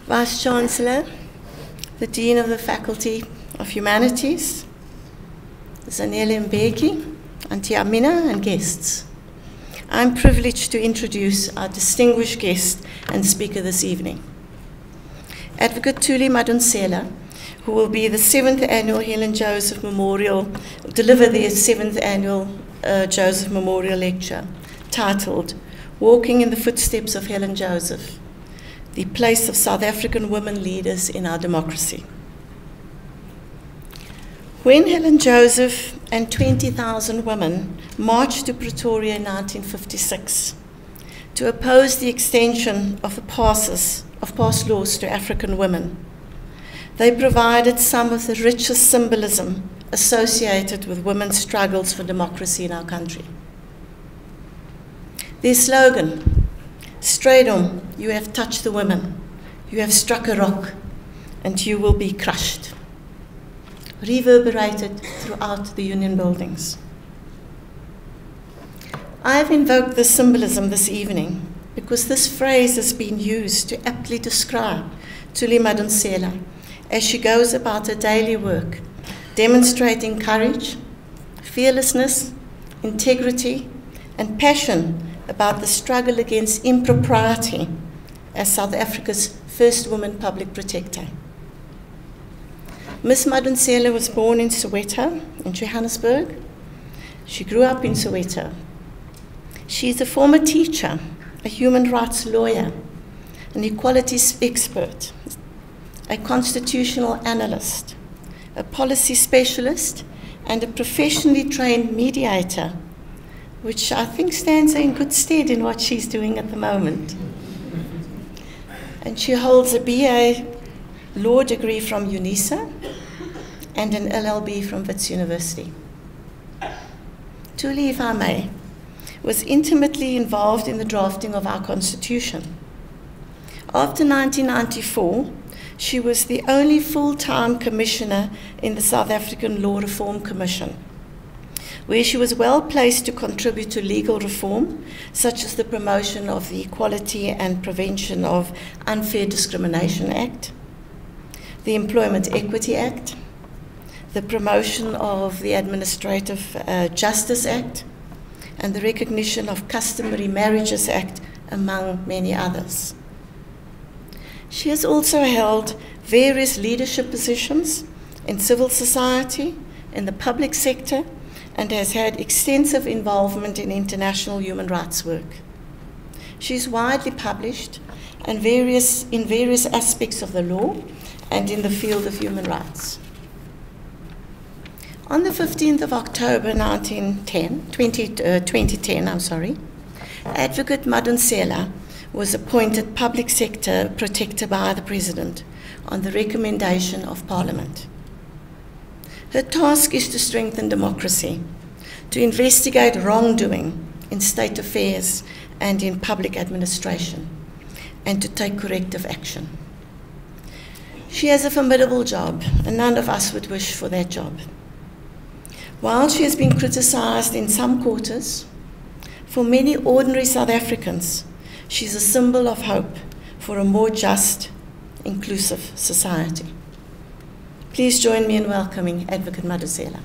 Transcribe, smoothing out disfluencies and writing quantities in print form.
Vice-Chancellor, the Dean of the Faculty of Humanities, Zanele Mbeki, Auntie Amina, and guests. I'm privileged to introduce our distinguished guest and speaker this evening. Advocate Thuli Madonsela, who will be the 7th annual Helen Joseph Memorial, deliver the 7th annual Joseph Memorial Lecture, titled Walking in the Footsteps of Helen Joseph, the Place of South African Women Leaders in Our Democracy. When Helen Joseph and 20,000 women marched to Pretoria in 1956 to oppose the extension of past laws to African women, they provided some of the richest symbolism associated with women's struggles for democracy in our country. Their slogan, "Straight on, you have touched the women, you have struck a rock, and you will be crushed," reverberated throughout the Union buildings. I've invoked this symbolism this evening because this phrase has been used to aptly describe Thuli Madonsela as she goes about her daily work, demonstrating courage, fearlessness, integrity, and passion about the struggle against impropriety as South Africa's first woman public protector. Ms. Madonsela was born in Soweto, in Johannesburg. She grew up in Soweto. She is a former teacher, a human rights lawyer, an equalities expert, a constitutional analyst, a policy specialist, and a professionally trained mediator, which I think stands her in good stead in what she's doing at the moment. And she holds a BA law degree from UNISA and an LLB from Wits University. Thuli, if I may, was intimately involved in the drafting of our Constitution. After 1994, she was the only full-time commissioner in the South African Law Reform Commission, where she was well placed to contribute to legal reform, such as the promotion of the Equality and Prevention of Unfair Discrimination Act, the Employment Equity Act, the promotion of the Administrative Justice Act, and the Recognition of Customary Marriages Act, among many others. She has also held various leadership positions in civil society, in the public sector, and has had extensive involvement in international human rights work. She is widely published in various aspects of the law and in the field of human rights. On the 15th of October 2010, Advocate Madonsela was appointed Public Sector Protector by the President on the recommendation of Parliament. Her task is to strengthen democracy, to investigate wrongdoing in state affairs and in public administration, and to take corrective action. She has a formidable job, and none of us would wish for that job. While she has been criticized in some quarters, for many ordinary South Africans, she's a symbol of hope for a more just, inclusive society. Please join me in welcoming Advocate Madonsela.